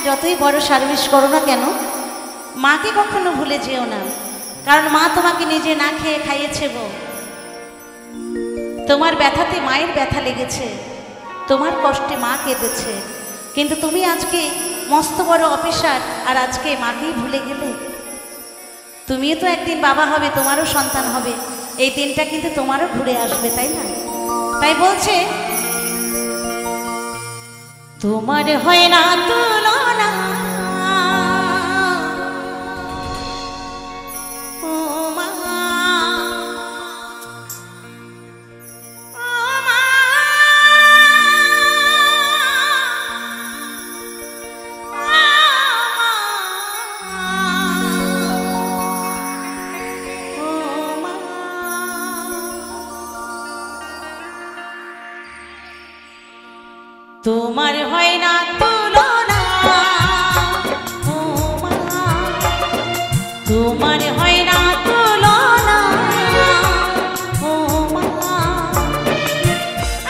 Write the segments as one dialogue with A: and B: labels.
A: যতই বড় সার্ভিস করো না কেন মাকে কখনো ভুলে যেও না, কারণ মা তোমাকে নিজে না খেয়ে খাইয়েছে গো। তোমার ব্যথাতে মায়ের ব্যথা লেগেছে, তোমার কষ্টে মা কেঁদেছে, কিন্তু তুমি আজকে মস্ত বড় অফিসার আর আজকে মাকেই ভুলে গেলে। তুমিও তো একদিন বাবা হবে, তোমারও সন্তান হবে, এই দিনটা কিন্তু তোমারও ঘুরে আসবে, তাই না? তাই বলছে তোমার হয় না তুলনা, তোমার হয় না তুলনা, তোমার হয় না তুলনা, ও মা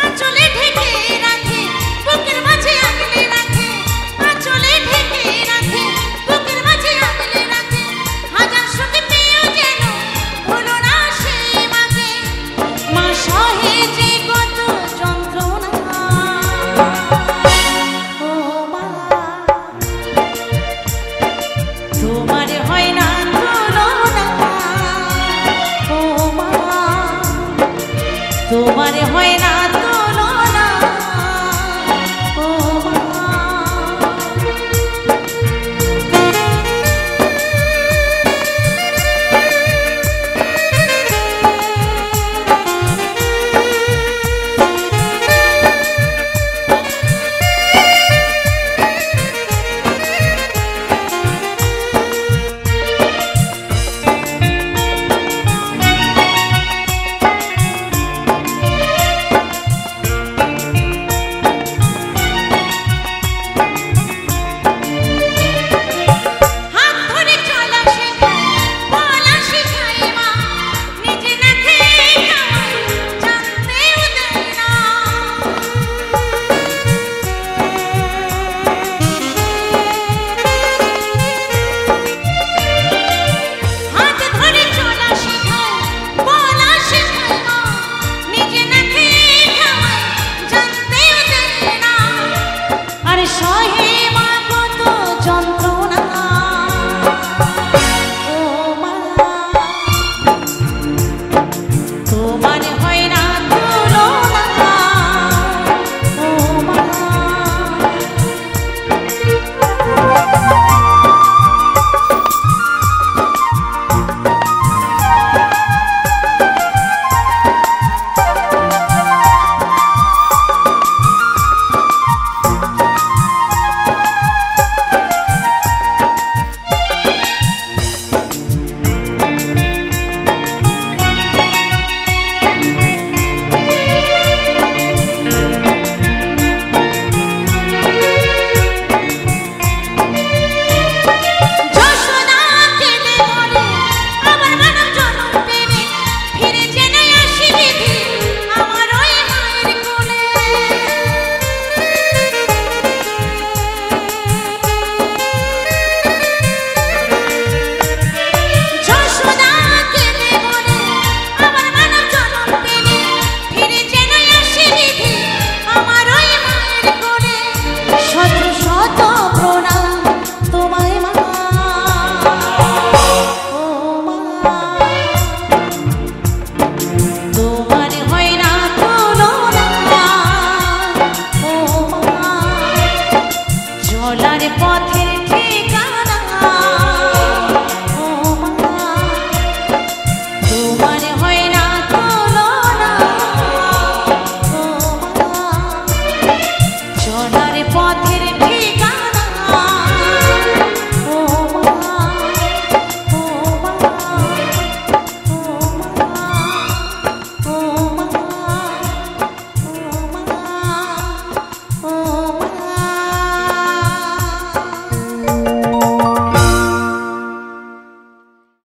A: আঁচলে ঢেকে রাখে বুকের মাঝে আগলে রাখে, আঁচলে ঢেকে রাখে বুকের মাঝে আগলে রাখে, হাজার সুখ পেয়েও যেন ভুলো না সেই মাকে, মা সহে যে কত যন্ত্রণা। তোমার